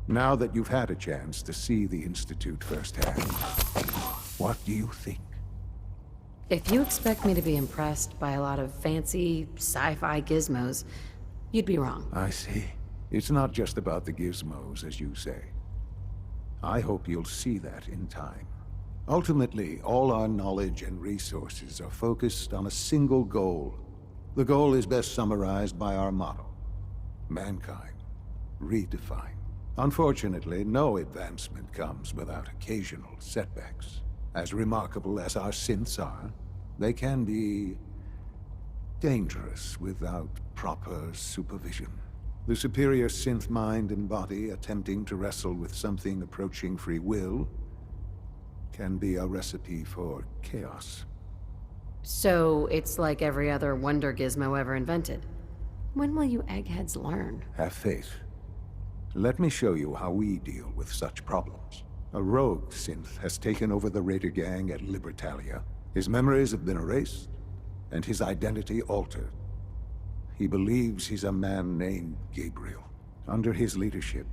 Now that you've had a chance to see the Institute firsthand, what do you think? If you expect me to be impressed by a lot of fancy sci-fi gizmos, you'd be wrong. I see. It's not just about the gizmos, as you say. I hope you'll see that in time. Ultimately, all our knowledge and resources are focused on a single goal. The goal is best summarized by our motto: mankind, redefined. Unfortunately, no advancement comes without occasional setbacks. As remarkable as our synths are, they can be dangerous without proper supervision. The superior synth mind and body attempting to wrestle with something approaching free will can be a recipe for chaos. So it's like every other wonder gizmo ever invented. When will you eggheads learn? Have faith. Let me show you how we deal with such problems. A rogue synth has taken over the Raider gang at Libertalia. His memories have been erased, and his identity altered. He believes he's a man named Gabriel. Under his leadership,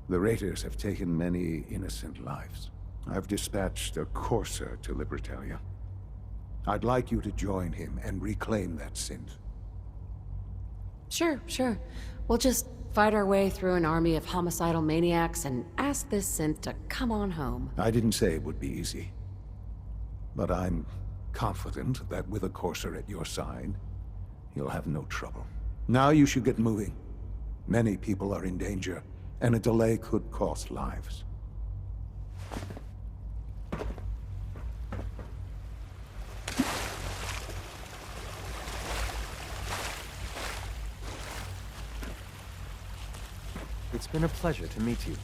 the Raiders have taken many innocent lives. I've dispatched a courser to Libertalia. I'd like you to join him and reclaim that synth. Sure. We'll just fight our way through an army of homicidal maniacs and ask this synth to come on home. I didn't say it would be easy. But I'm confident that with a courser at your side, you'll have no trouble. Now you should get moving. Many people are in danger, and a delay could cost lives. It's been a pleasure to meet you.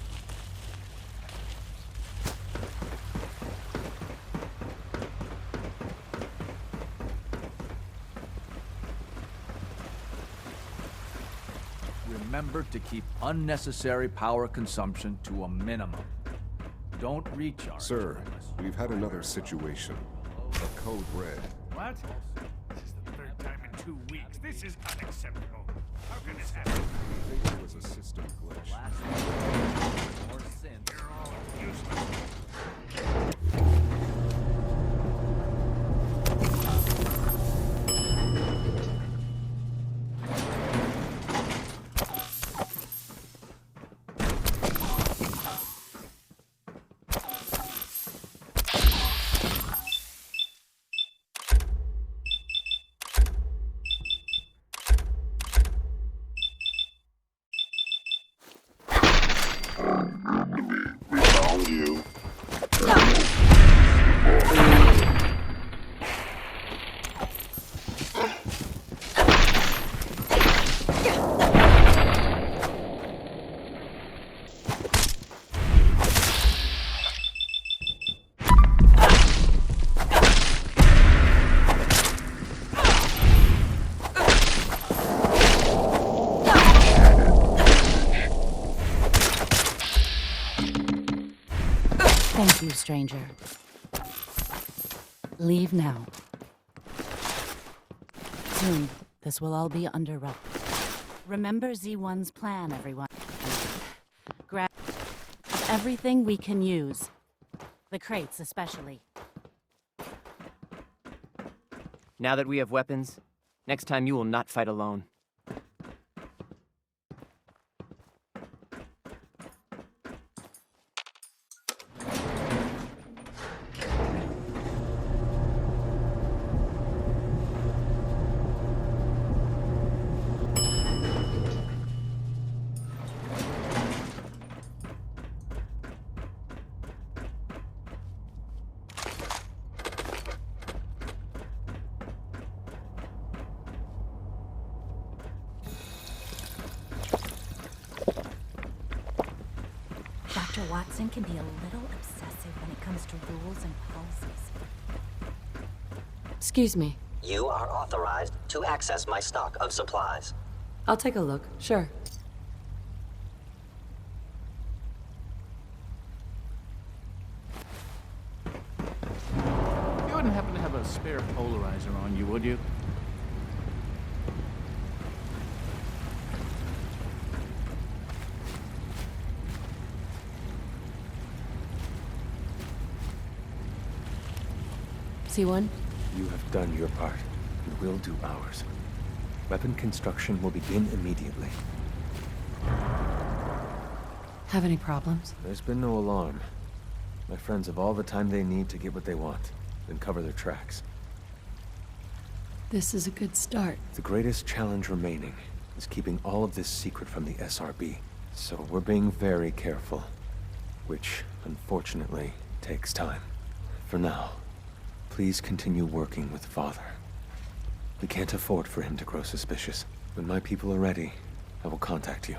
Remember to keep unnecessary power consumption to a minimum. Don't recharge. Sir, we've had another situation. A code red. What? This is the third time in 2 weeks. This is unacceptable. How can this happen? We think it was a system glitch. More synth. You're all useless. Thank you, stranger. Leave now. Soon, this will all be under wraps. Remember Z1's plan, everyone. Grab everything we can use. The crates, especially. Now that we have weapons, next time you will not fight alone. Dr. Watson can be a little obsessive when it comes to rules and policies. Excuse me. You are authorized to access my stock of supplies. I'll take a look, sure. You wouldn't happen to have a spare polarizer on you, would you? C1? You have done your part, and we'll do ours. Weapon construction will begin immediately. Have any problems? There's been no alarm. My friends have all the time they need to get what they want, then cover their tracks. This is a good start. The greatest challenge remaining is keeping all of this secret from the SRB. So we're being very careful, which, unfortunately, takes time. For now, please continue working with Father. We can't afford for him to grow suspicious. When my people are ready, I will contact you.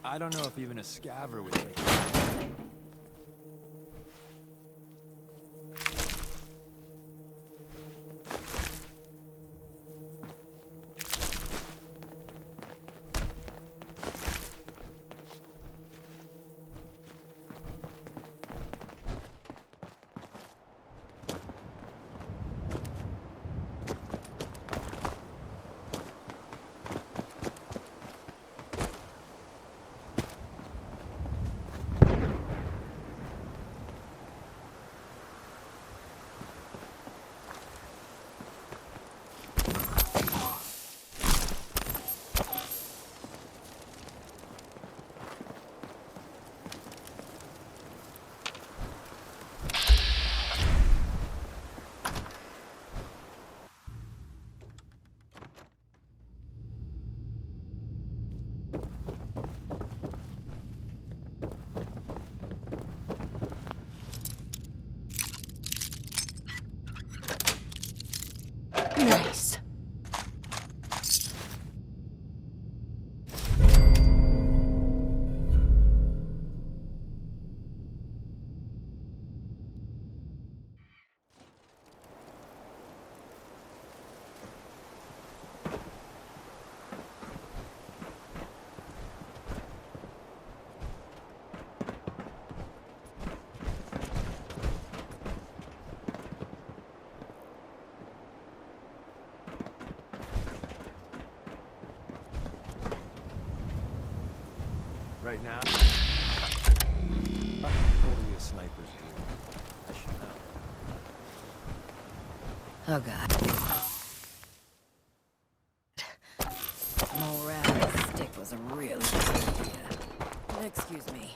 I don't know if even a scaver would take it. Nice. Right now, totally a sniper's dream. I should know. Oh god. Morale on the stick was a really good idea. Excuse me.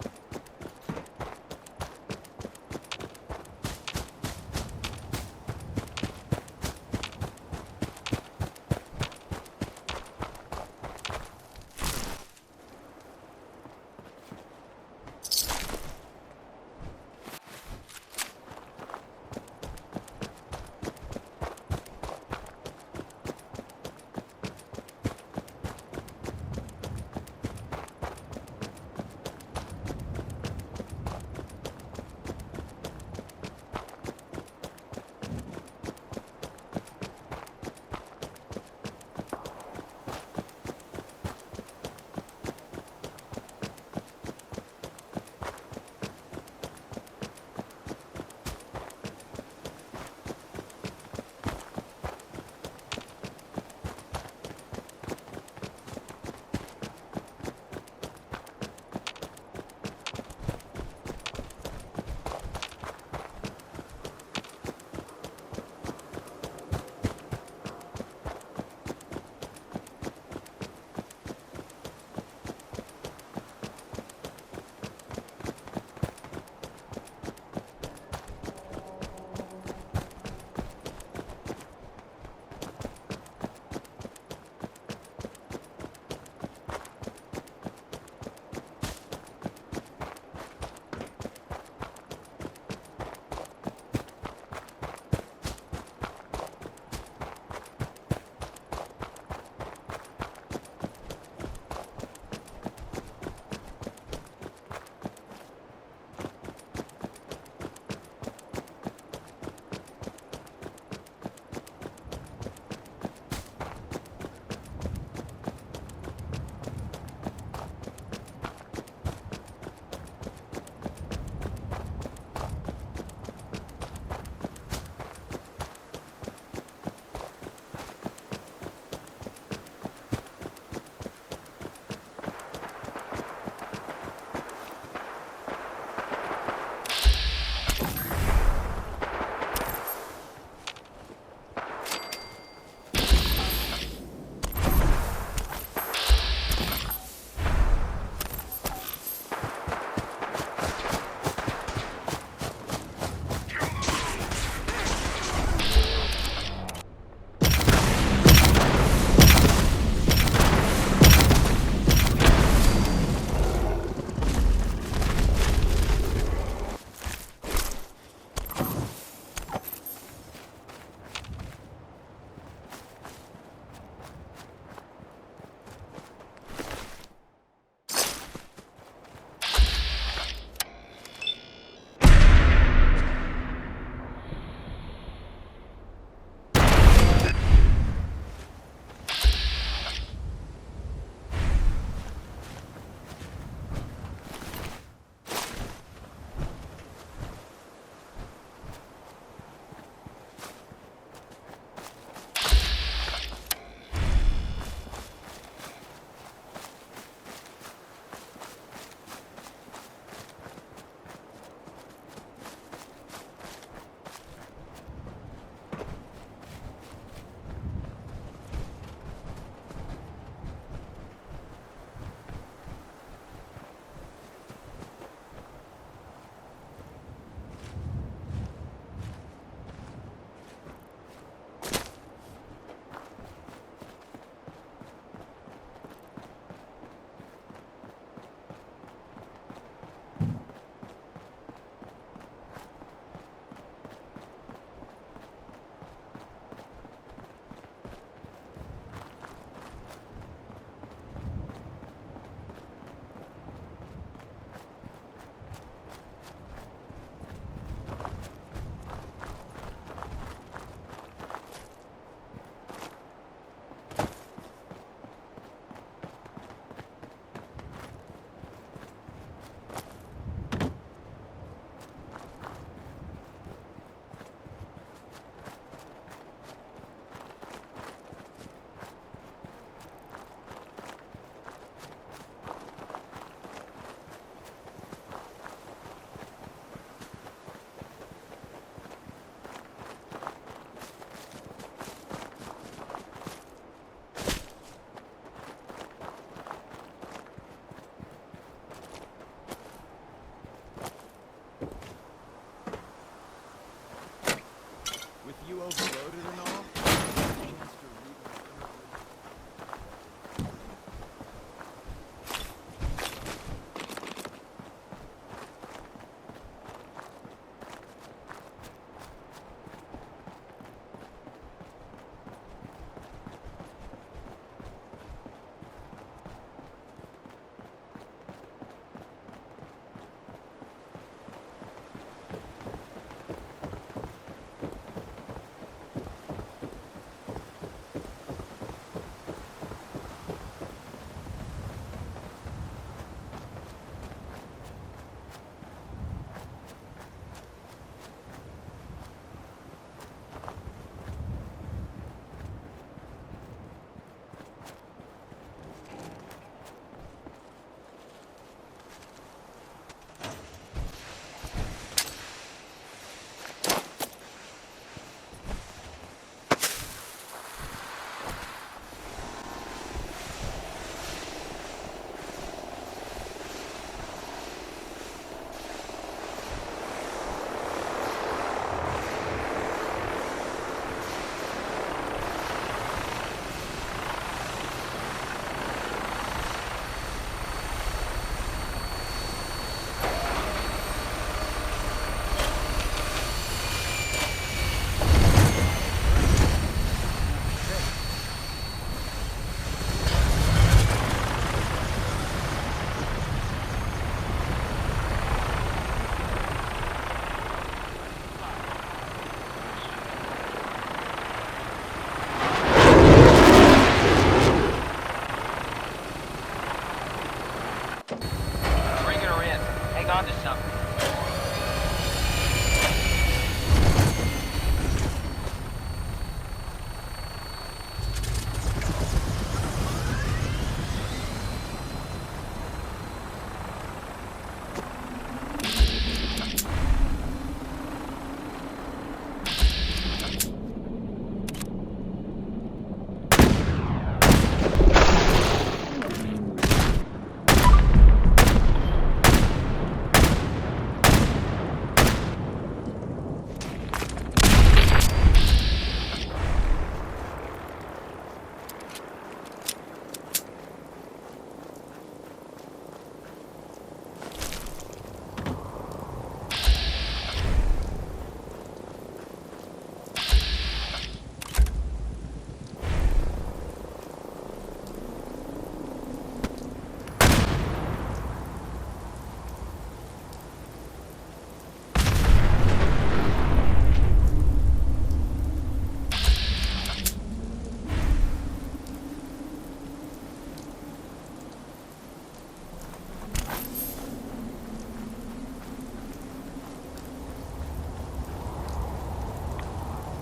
Bringing her in. Hang on to something.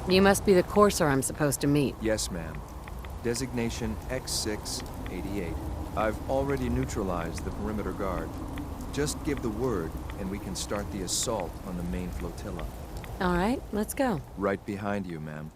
You must be the courser I'm supposed to meet. Yes, ma'am. Designation X688. I've already neutralized the perimeter guard. Just give the word, and we can start the assault on the main flotilla. All right, let's go. Right behind you, ma'am.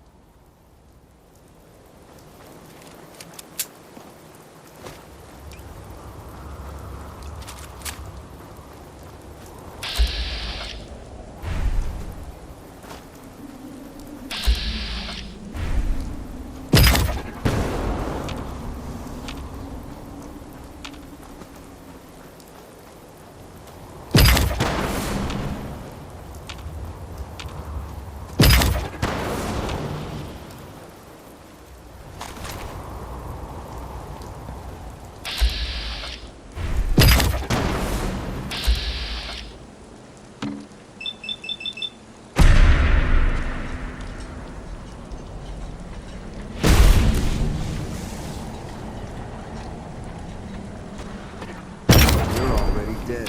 Dead.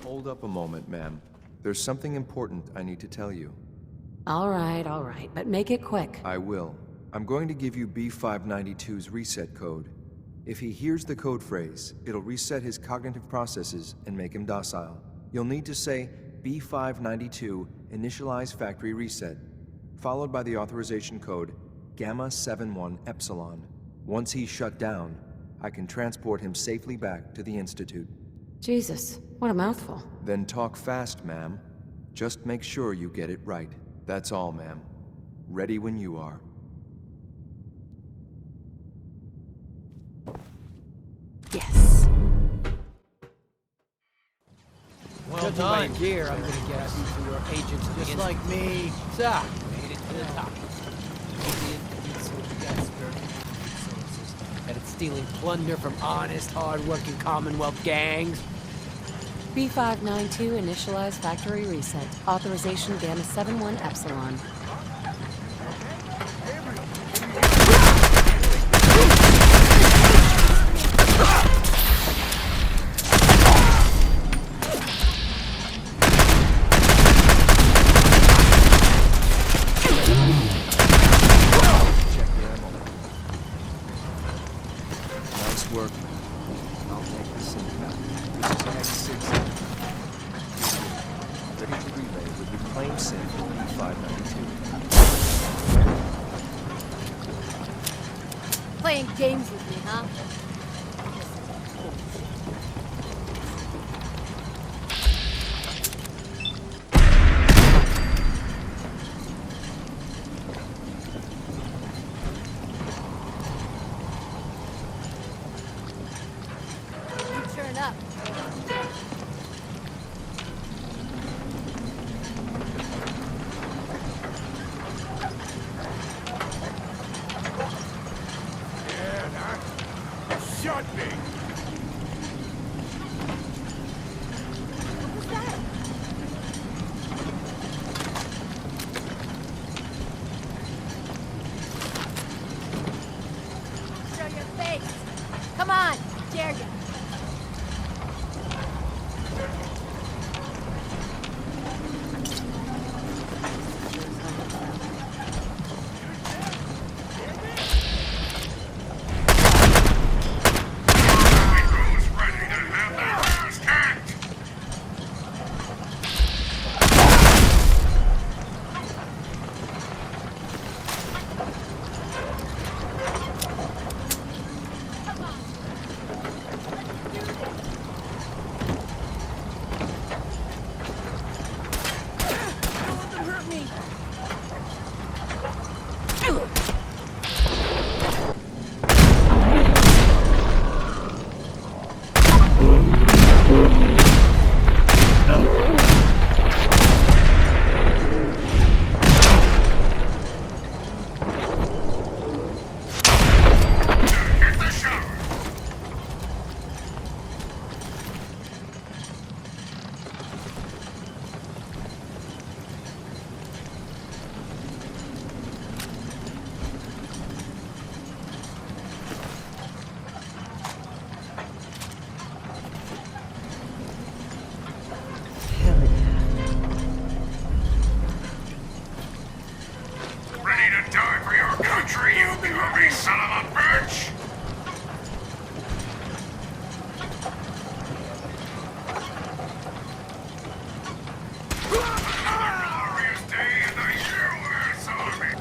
Hold up a moment, ma'am. There's something important I need to tell you. All right, but make it quick. I will. I'm going to give you B592's reset code. If he hears the code phrase, it'll reset his cognitive processes and make him docile. You'll need to say B592 initialize factory reset, followed by the authorization code Gamma 71 Epsilon. Once he's shut down, I can transport him safely back to the Institute. Jesus, what a mouthful. Then talk fast, ma'am. Just make sure you get it right. That's all, ma'am. Ready when you are. Yes. Well done. Gear, I'm gonna guess. You are agents just like me. Zach made it to the top. Headed stealing plunder from honest, hard-working Commonwealth gangs. B592 initialize factory reset. Authorization Gamma 71 Epsilon. Nice work. I'll take the sync back. This is X6. Ready to relay with the claim sync B592. Playing games with me, huh? Turn up. Shut me! What was that? Show your face. Come on, dare ya. Ready to die for your country, you curvy son of a bitch! Glorious day in the U.S. Army!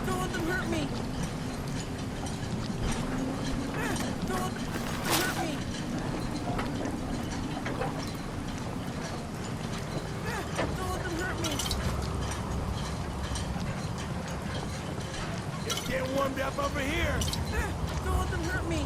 Don't let them hurt me. Don't let them hurt me. Don't let them hurt me. It's getting warmed up over here! Don't let them hurt me.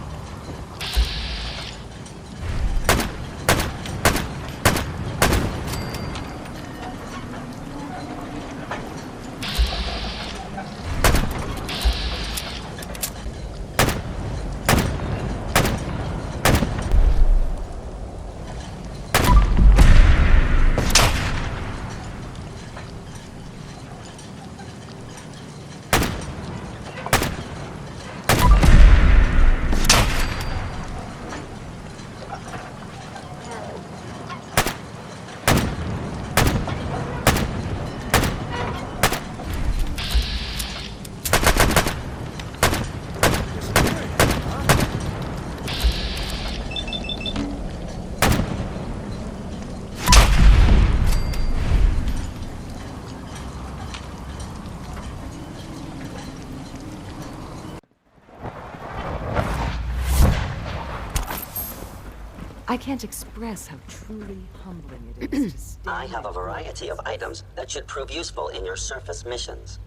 I can't express how truly humbling it is to stay. I have a variety of items that should prove useful in your surface missions.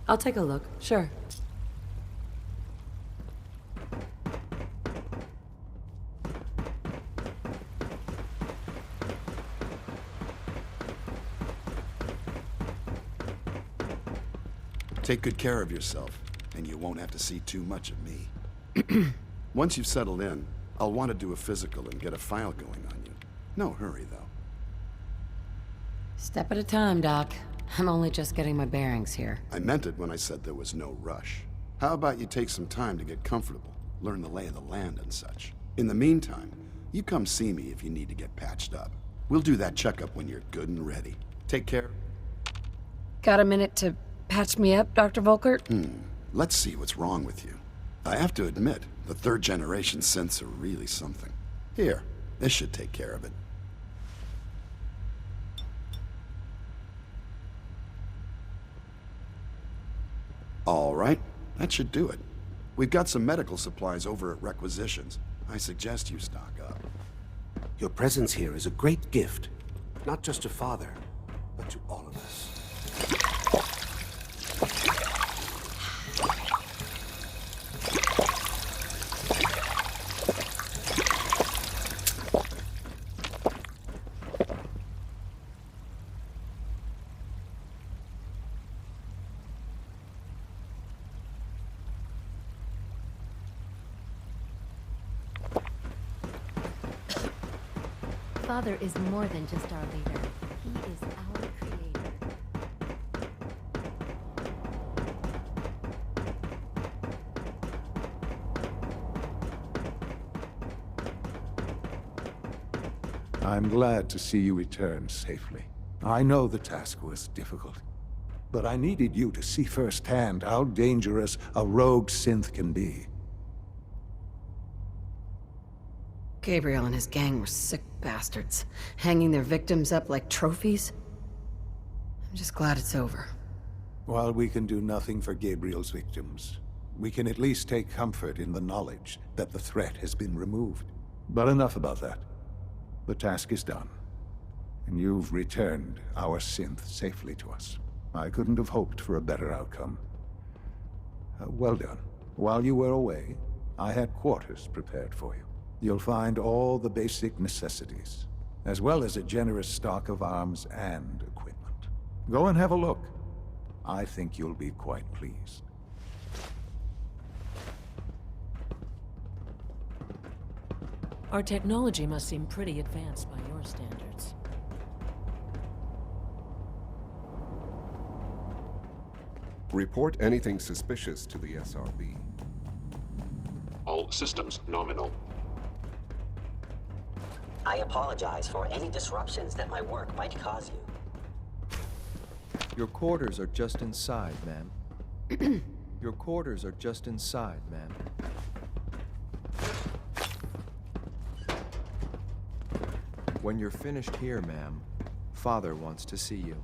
I'll take a look, sure. Take good care of yourself, and you won't have to see too much of me. Once you've settled in, I'll want to do a physical and get a file going on you. No hurry, though. Step at a time, Doc. I'm only just getting my bearings here. I meant it when I said there was no rush. How about you take some time to get comfortable, learn the lay of the land and such. In the meantime, you come see me if you need to get patched up. We'll do that checkup when you're good and ready. Take care. Got a minute to patch me up, Dr. Volkert? Let's see what's wrong with you. I have to admit, the third-generation synths are really something. Here, this should take care of it. All right, that should do it. We've got some medical supplies over at Requisitions. I suggest you stock up. Your presence here is a great gift, not just to Father, but to all of us. Father is more than just our leader. He is our creator. I'm glad to see you return safely. I know the task was difficult, but I needed you to see firsthand how dangerous a rogue synth can be. Gabriel and his gang were sick bastards, hanging their victims up like trophies. I'm just glad it's over. While we can do nothing for Gabriel's victims, we can at least take comfort in the knowledge that the threat has been removed. But enough about that. The task is done, and you've returned our synth safely to us. I couldn't have hoped for a better outcome. Well done. While you were away, I had quarters prepared for you. You'll find all the basic necessities, as well as a generous stock of arms and equipment. Go and have a look. I think you'll be quite pleased. Our technology must seem pretty advanced by your standards. Report anything suspicious to the SRB. All systems nominal. I apologize for any disruptions that my work might cause you. Your quarters are just inside, ma'am. Your quarters are just inside, ma'am. When you're finished here, ma'am, Father wants to see you.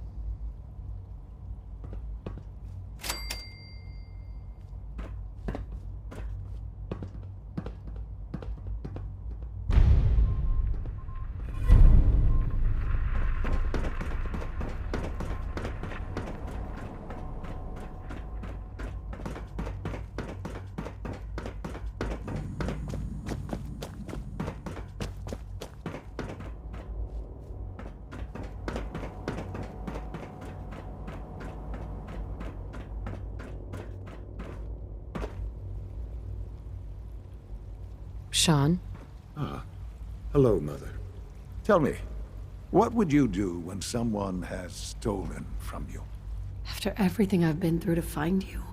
Sean? Ah, hello, Mother. Tell me, what would you do when someone has stolen from you? After everything I've been through to find you,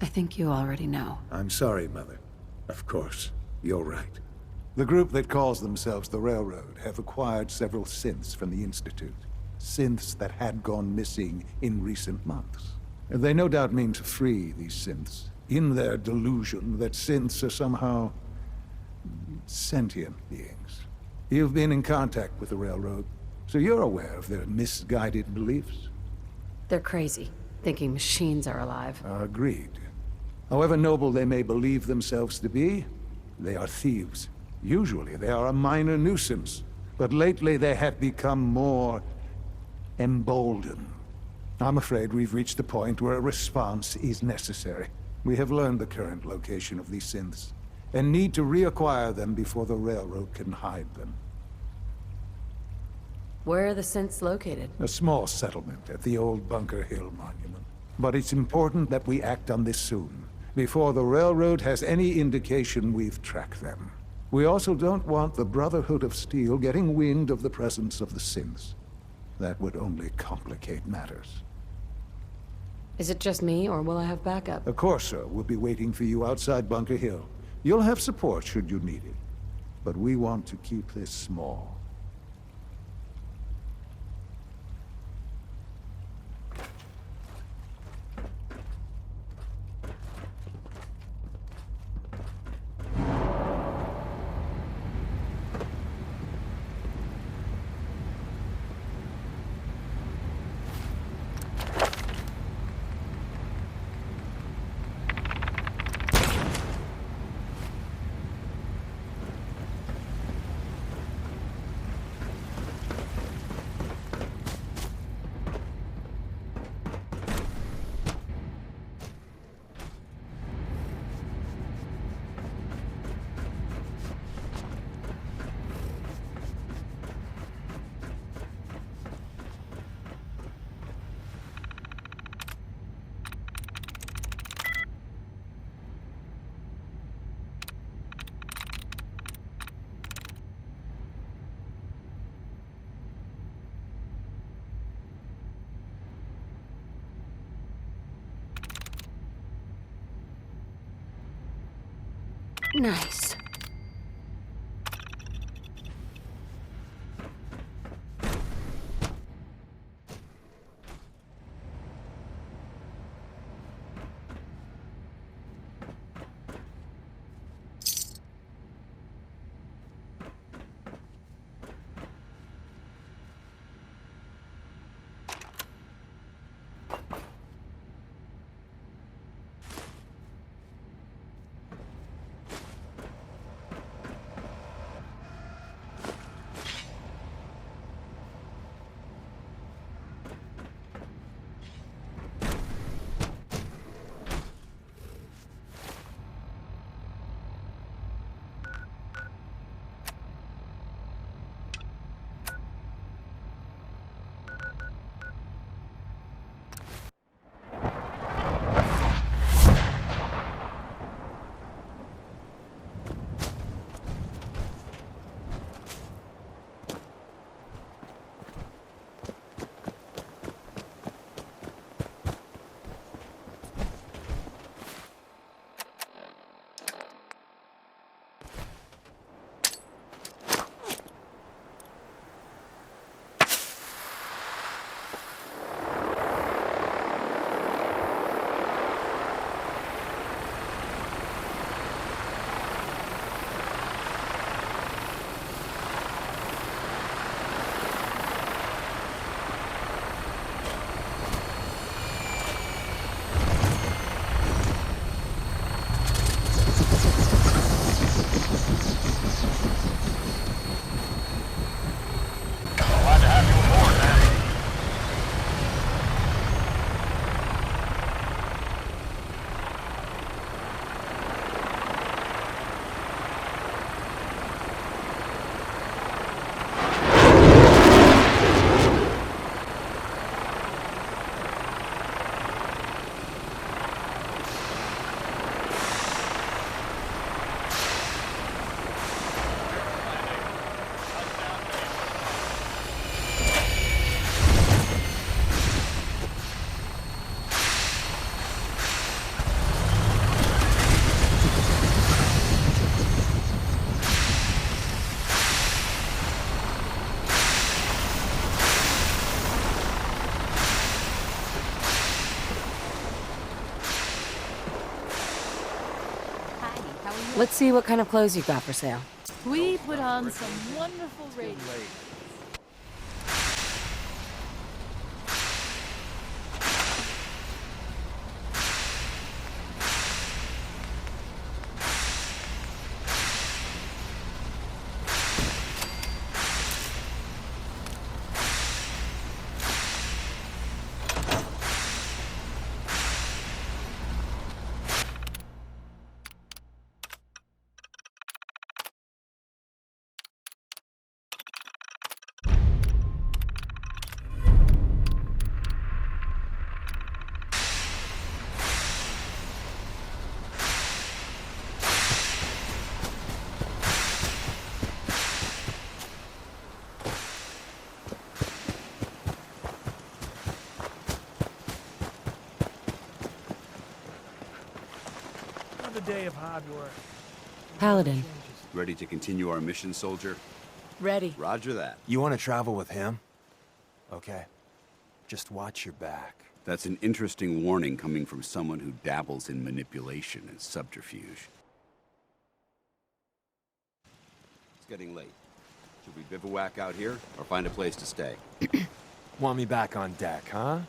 I think you already know. I'm sorry, Mother. Of course, you're right. The group that calls themselves the Railroad have acquired several synths from the Institute. Synths that had gone missing in recent months. They no doubt mean to free these synths, in their delusion that synths are somehow sentient beings. You've been in contact with the Railroad, so you're aware of their misguided beliefs. They're crazy, thinking machines are alive. Agreed. However noble they may believe themselves to be, they are thieves. Usually they are a minor nuisance, but lately they have become more emboldened. I'm afraid we've reached the point where a response is necessary. We have learned the current location of these synths, and need to reacquire them before the railroad can hide them. Where are the synths located? A small settlement at the old Bunker Hill monument. But it's important that we act on this soon, before the railroad has any indication we've tracked them. We also don't want the Brotherhood of Steel getting wind of the presence of the synths. That would only complicate matters. Is it just me, or will I have backup? A Corsa will be waiting for you outside Bunker Hill. You'll have support should you need it. But we want to keep this small. Nice. Let's see what kind of clothes you've got for sale. We put on some wonderful radio. day of hard work. Paladin. Ready to continue our mission, soldier? Ready. Roger that. You want to travel with him? Okay. Just watch your back. That's an interesting warning coming from someone who dabbles in manipulation and subterfuge. It's getting late. Should we bivouac out here, or find a place to stay? Want me back on deck, huh?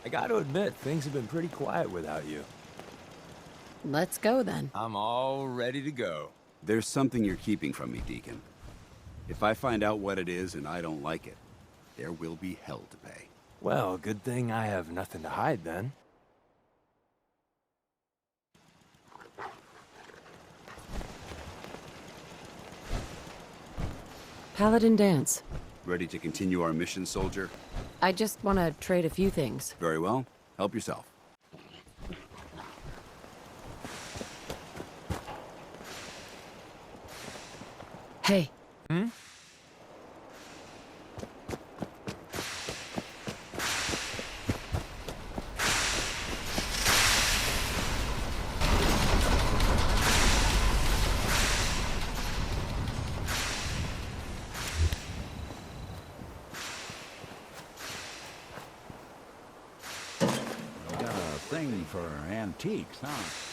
I gotta admit, things have been pretty quiet without you. Let's go then. I'm all ready to go. There's something you're keeping from me, Deacon. If I find out what it is and I don't like it, there will be hell to pay. Well, good thing I have nothing to hide then. Paladin dance. Ready to continue our mission, soldier? I just want to trade a few things. Very well. Help yourself. Hey. Hmm? Got a thing for antiques, huh?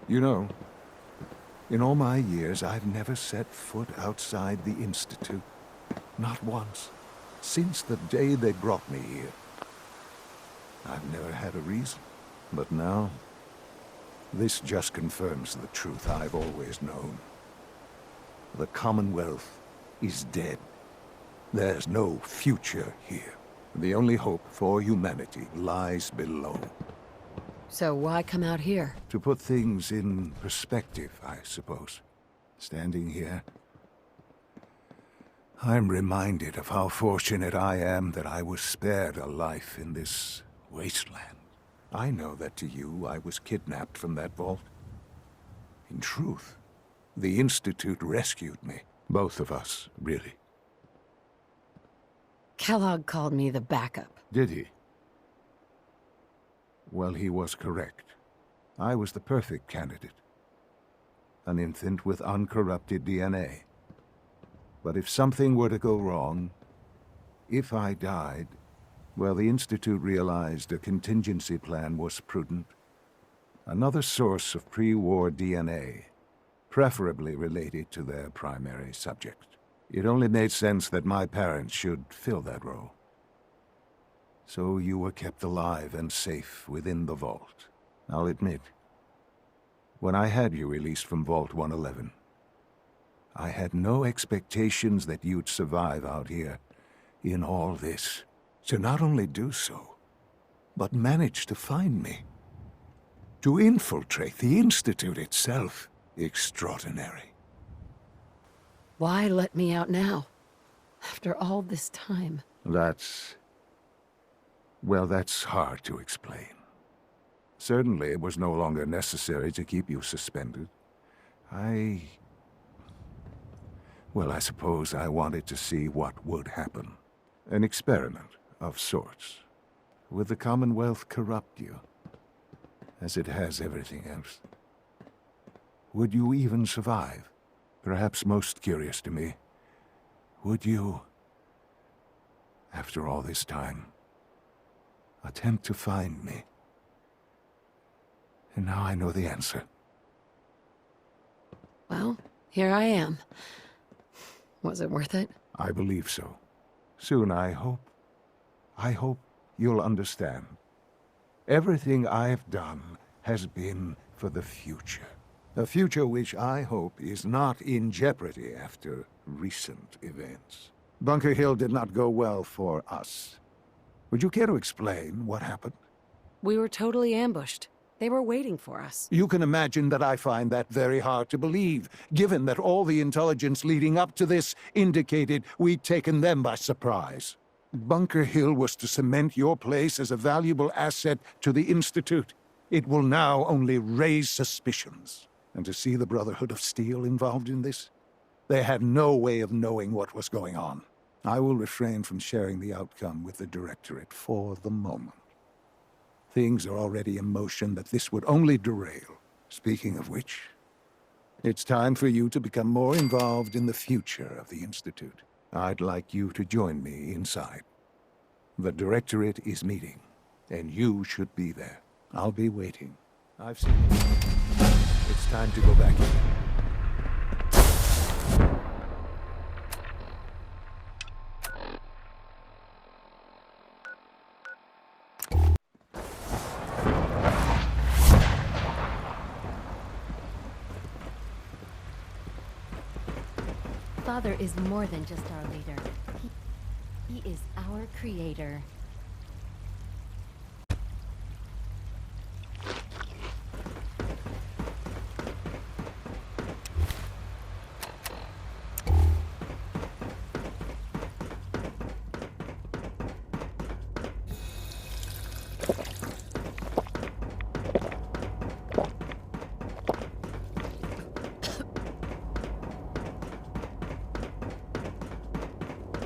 You know, in all my years, I've never set foot outside the Institute. Not once. Since the day they brought me here. I've never had a reason. But now, this just confirms the truth I've always known. The Commonwealth is dead. There's no future here. The only hope for humanity lies below. So why come out here? To put things in perspective, I suppose. Standing here, I'm reminded of how fortunate I am that I was spared a life in this wasteland. I know that to you, I was kidnapped from that vault. In truth, the Institute rescued me. Both of us, really. Kellogg called me the backup. Did he? Well, he was correct. I was the perfect candidate. An infant with uncorrupted DNA. But if something were to go wrong, if I died, well, the Institute realized a contingency plan was prudent. Another source of pre-war DNA, preferably related to their primary subject. It only made sense that my parents should fill that role. So you were kept alive and safe within the vault. I'll admit, when I had you released from Vault 111, I had no expectations that you'd survive out here in all this. To not only do so, but manage to find me. To infiltrate the Institute itself. Extraordinary. Why let me out now? After all this time. Well, that's hard to explain. Certainly, it was no longer necessary to keep you suspended. Well, I suppose I wanted to see what would happen. An experiment of sorts. Would the Commonwealth corrupt you? As it has everything else. Would you even survive? Perhaps most curious to me, would you, after all this time, attempt to find me? And now I know the answer. Well, here I am. Was it worth it? I believe so. Soon, I hope you'll understand. Everything I've done has been for the future. A future which I hope is not in jeopardy after recent events. Bunker Hill did not go well for us. Would you care to explain what happened? We were totally ambushed. They were waiting for us. You can imagine that I find that very hard to believe, given that all the intelligence leading up to this indicated we'd taken them by surprise. Bunker Hill was to cement your place as a valuable asset to the Institute. It will now only raise suspicions. And to see the Brotherhood of Steel involved in this? They had no way of knowing what was going on. I will refrain from sharing the outcome with the Directorate for the moment. Things are already in motion that this would only derail. Speaking of which, it's time for you to become more involved in the future of the Institute. I'd like you to join me inside. The Directorate is meeting, and you should be there. I'll be waiting. I've seen it. It's time to go back in. Father is more than just our leader. He is our creator.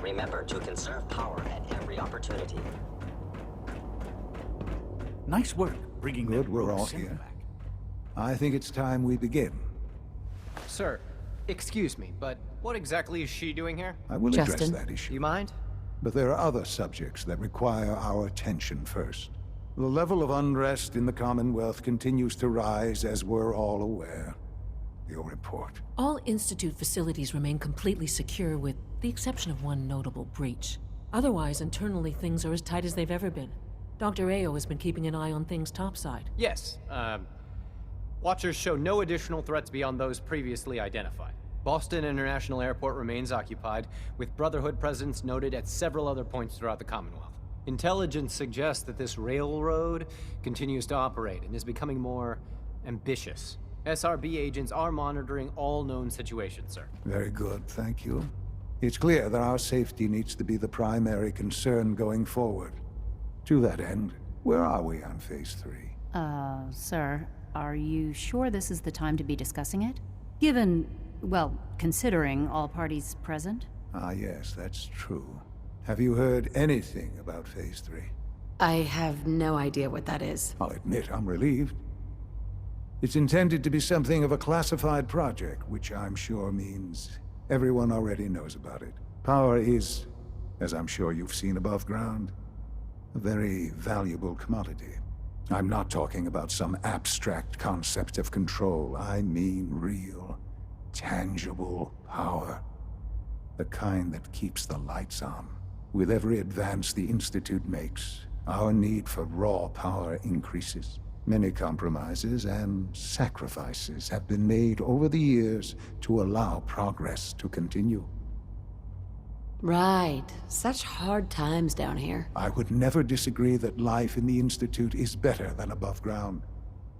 Remember to conserve power at every opportunity. Nice work bringing Good, that we're rogue all symbol here. back. I think it's time we begin. Sir, excuse me, but what exactly is she doing here? I will address Justin. that issue. You mind? But there are other subjects that require our attention first. The level of unrest in the Commonwealth continues to rise, as we're all aware. Your report. All Institute facilities remain completely secure with the exception of one notable breach. Otherwise, internally things are as tight as they've ever been. Dr. Ao has been keeping an eye on things topside. Yes, Watchers show no additional threats beyond those previously identified. Boston International Airport remains occupied, with Brotherhood presence noted at several other points throughout the Commonwealth. Intelligence suggests that this railroad continues to operate and is becoming more ambitious. SRB agents are monitoring all known situations, sir. Very good, thank you. It's clear that our safety needs to be the primary concern going forward. To that end, where are we on Phase 3? Sir, are you sure this is the time to be discussing it? Given Well, considering all parties present? Ah, yes, that's true. Have you heard anything about Phase 3? I have no idea what that is. I'll admit I'm relieved. It's intended to be something of a classified project, which I'm sure means everyone already knows about it. Power is, as I'm sure you've seen above ground, a very valuable commodity. I'm not talking about some abstract concept of control. I mean real, tangible power. The kind that keeps the lights on. With every advance the Institute makes, our need for raw power increases. Many compromises and sacrifices have been made over the years to allow progress to continue. Right. Such hard times down here. I would never disagree that life in the Institute is better than above ground.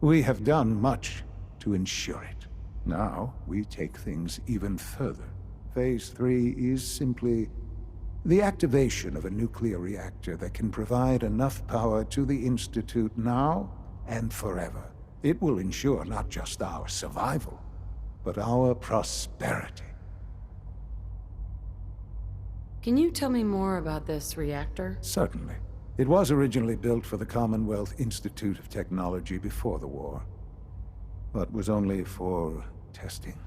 We have done much to ensure it. Now, we take things even further. Phase 3 is simply the activation of a nuclear reactor that can provide enough power to the Institute now and forever. It will ensure not just our survival, but our prosperity. Can you tell me more about this reactor? Certainly. It was originally built for the Commonwealth Institute of Technology before the war, but was only for testing.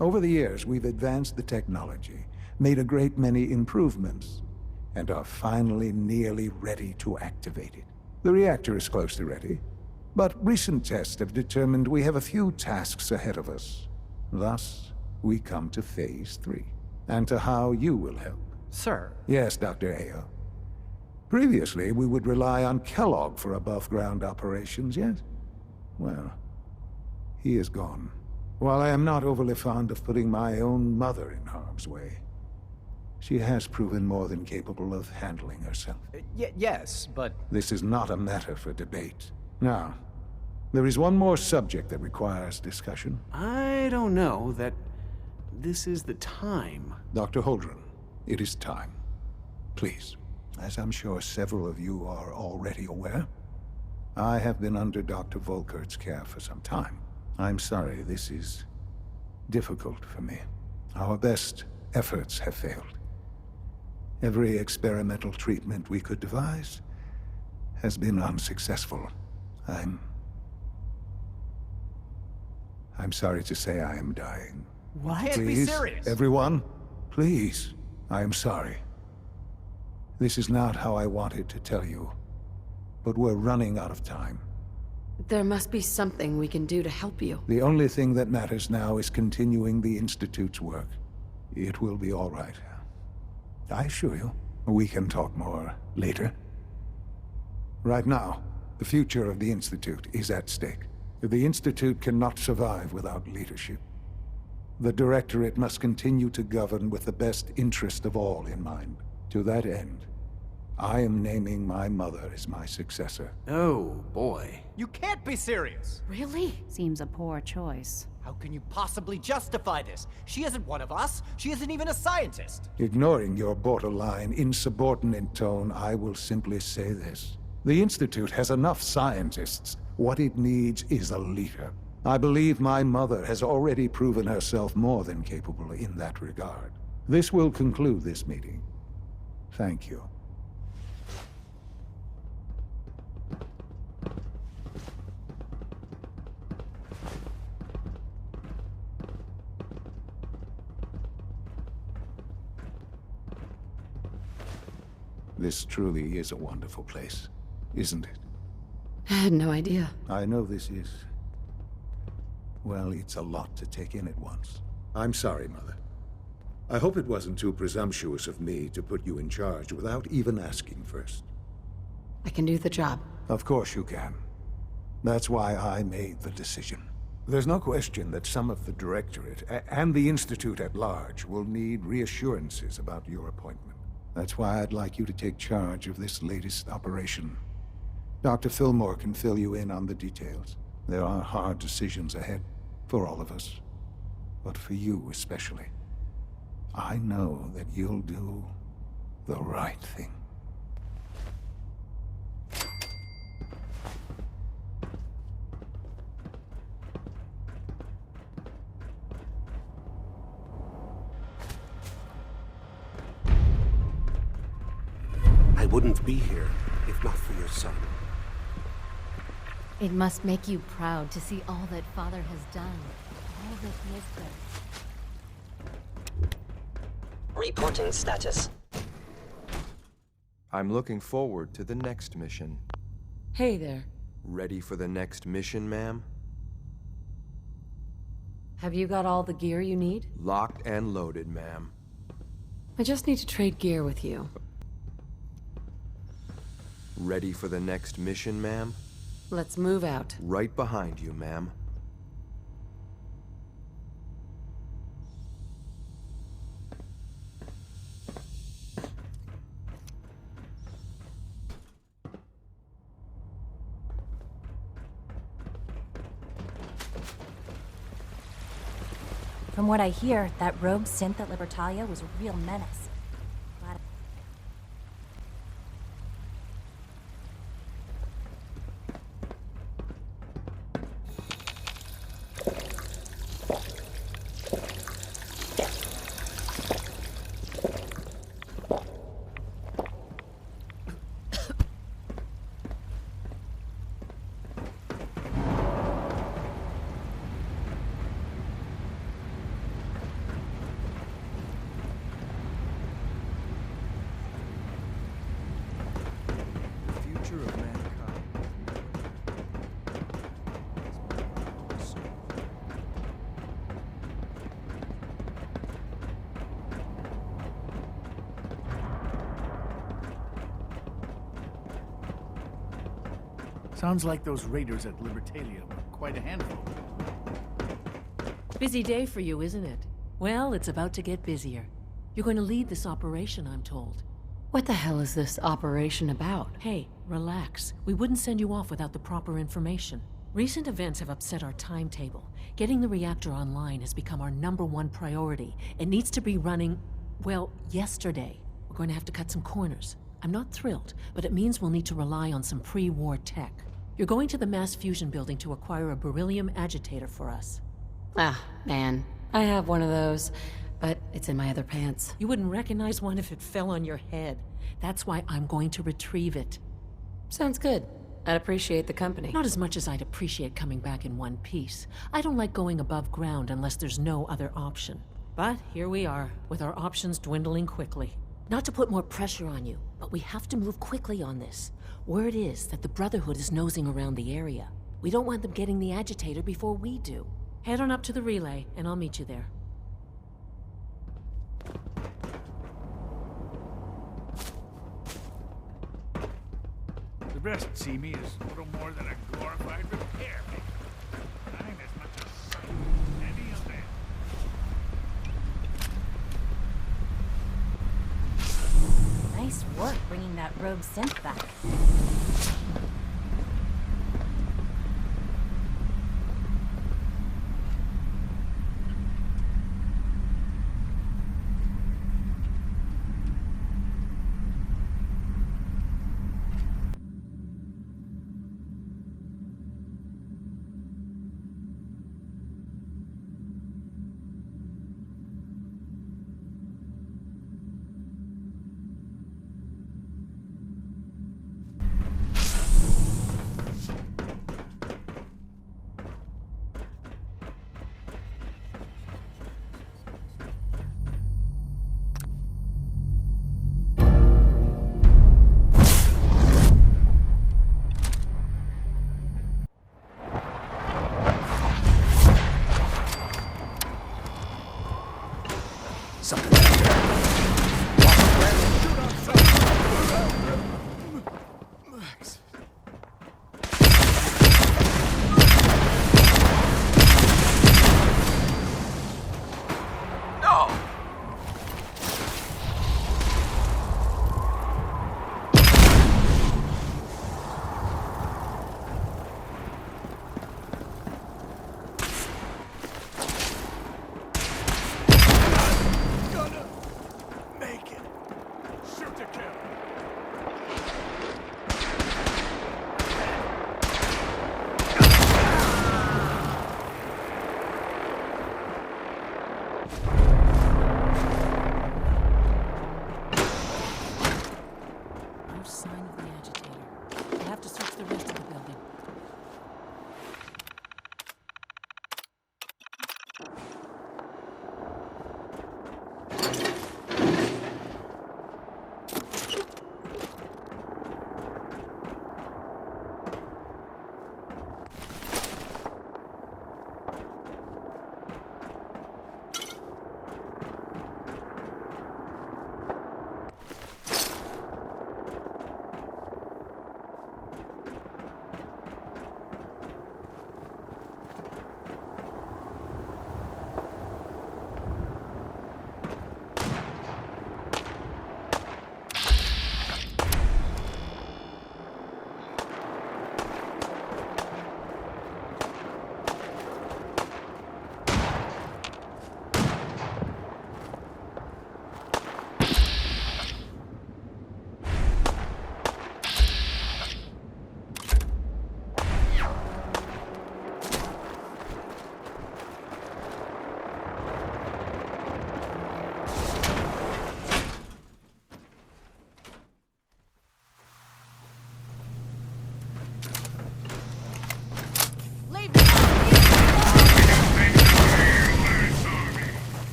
Over the years, we've advanced the technology, made a great many improvements, and are finally nearly ready to activate it. The reactor is close to ready, but recent tests have determined we have a few tasks ahead of us. Thus, we come to Phase 3, and to how you will help. Sir? Yes, Dr. Ayo. Previously, we would rely on Kellogg for above-ground operations, yes? Well, he is gone. While I am not overly fond of putting my own mother in harm's way, she has proven more than capable of handling herself. Yes, but... This is not a matter for debate. Now, there is one more subject that requires discussion. I don't know that this is the time. Dr. Holdren, it is time. Please, as I'm sure several of you are already aware, I have been under Dr. Volkert's care for some time. I'm sorry this is difficult for me. Our best efforts have failed. Every experimental treatment we could devise has been unsuccessful. I'm sorry to say I am dying. What? You can't be serious. Everyone, please. I am sorry. This is not how I wanted to tell you, but we're running out of time. There must be something we can do to help you. The only thing that matters now is continuing the Institute's work. It will be all right. I assure you, we can talk more later. Right now, the future of the Institute is at stake. The Institute cannot survive without leadership. The Directorate must continue to govern with the best interest of all in mind. To that end, I am naming my mother as my successor. Oh, boy. You can't be serious! Really? Seems a poor choice. How can you possibly justify this? She isn't one of us. She isn't even a scientist. Ignoring your borderline, insubordinate tone, I will simply say this. The Institute has enough scientists. What it needs is a leader. I believe my mother has already proven herself more than capable in that regard. This will conclude this meeting. Thank you. This truly is a wonderful place, isn't it? I had no idea. I know this is... well, it's a lot to take in at once. I'm sorry, Mother. I hope it wasn't too presumptuous of me to put you in charge without even asking first. I can do the job. Of course you can. That's why I made the decision. There's no question that some of the Directorate and the Institute at large will need reassurances about your appointment. That's why I'd like you to take charge of this latest operation. Dr. Fillmore can fill you in on the details. There are hard decisions ahead, for all of us. But for you especially. I know that you'll do the right thing. wouldn't be here if not for your son. It must make you proud to see all that Father has done. All that he has done. Reporting status. I'm looking forward to the next mission. Hey there. Ready for the next mission, ma'am? Have you got all the gear you need? Locked and loaded, ma'am. I just need to trade gear with you. Ready for the next mission, ma'am? Let's move out. Right behind you, ma'am. From what I hear, that rogue synth at Libertalia was a real menace. Sounds like those raiders at Libertalia were quite a handful. Busy day for you, isn't it? Well, it's about to get busier. You're going to lead this operation, I'm told. What the hell is this operation about? Hey, relax. We wouldn't send you off without the proper information. Recent events have upset our timetable. Getting the reactor online has become our #1 priority. It needs to be running, well, yesterday. We're going to have to cut some corners. I'm not thrilled, but it means we'll need to rely on some pre-war tech. You're going to the mass fusion building to acquire a beryllium agitator for us. Ah, man. I have one of those, but it's in my other pants. You wouldn't recognize one if it fell on your head. That's why I'm going to retrieve it. Sounds good. I'd appreciate the company. Not as much as I'd appreciate coming back in one piece. I don't like going above ground unless there's no other option. But here we are, with our options dwindling quickly. Not to put more pressure on you, but we have to move quickly on this. Word is that the Brotherhood is nosing around the area. We don't want them getting the agitator before we do. Head on up to the relay, and I'll meet you there. The best see me is little more than a glorified repair maker. I'm as much a son as any of them. Nice work bringing that rogue synth back.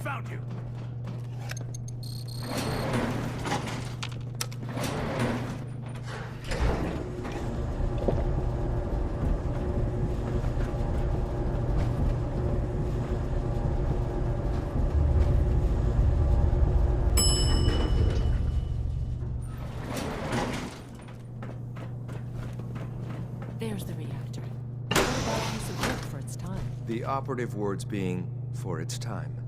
Found you. There's the reactor. What about a piece of work for its time? The operative words being, for its time.